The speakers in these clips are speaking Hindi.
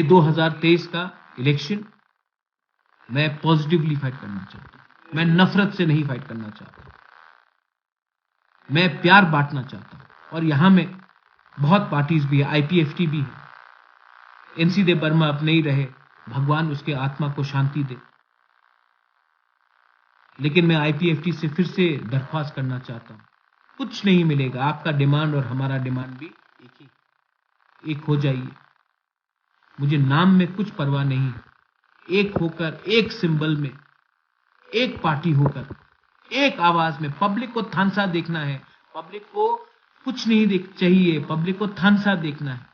2023 का इलेक्शन मैं पॉजिटिवली फाइट करना चाहता हूं। मैं नफरत से नहीं फाइट करना चाहता, मैं प्यार बांटना चाहता हूं। और यहां में बहुत पार्टीज भी है, आईपीएफटी भी है। एनसी देव वर्मा अब नहीं रहे, भगवान उसके आत्मा को शांति दे। लेकिन मैं आईपीएफटी से फिर से दरख्वास्त करना चाहता हूं, कुछ नहीं मिलेगा। आपका डिमांड और हमारा डिमांड भी एक हो जाइए। मुझे नाम में कुछ परवाह नहीं है। एक होकर, एक सिंबल में, एक पार्टी होकर, एक आवाज में। पब्लिक को थानसा देखना है, पब्लिक को कुछ नहीं देख चाहिए, पब्लिक को थानसा देखना है।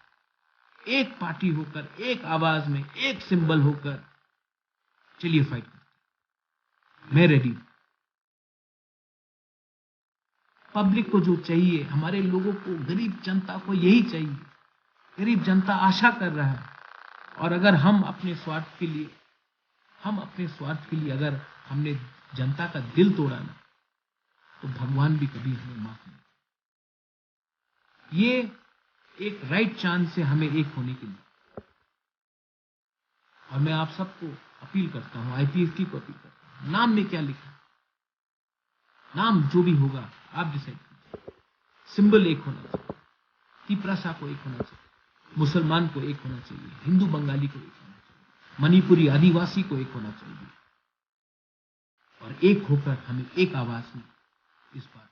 एक पार्टी होकर, एक आवाज में, एक सिंबल होकर चलिए फाइट करते। मैं रेडी हूं। पब्लिक को जो चाहिए, हमारे लोगों को, गरीब जनता को यही चाहिए। गरीब जनता आशा कर रहा है। और अगर हम अपने स्वार्थ के लिए अगर हमने जनता का दिल तोड़ा ना, तो भगवान भी कभी हमें माफ नहीं। ये एक राइट चांस है हमें एक होने के लिए। और मैं आप सबको अपील करता हूं, आईपीएफटी को अपील करता हूं, नाम में क्या लिखा, नाम जो भी होगा आप डिसाइड कीजिए। सिंबल एक होना चाहिए, तिपरासा को एक होना चाहिए, मुसलमान को एक होना चाहिए, हिंदू बंगाली को एक होना चाहिए, मणिपुरी आदिवासी को एक होना चाहिए। और एक होकर हमें एक आवाज में इस बात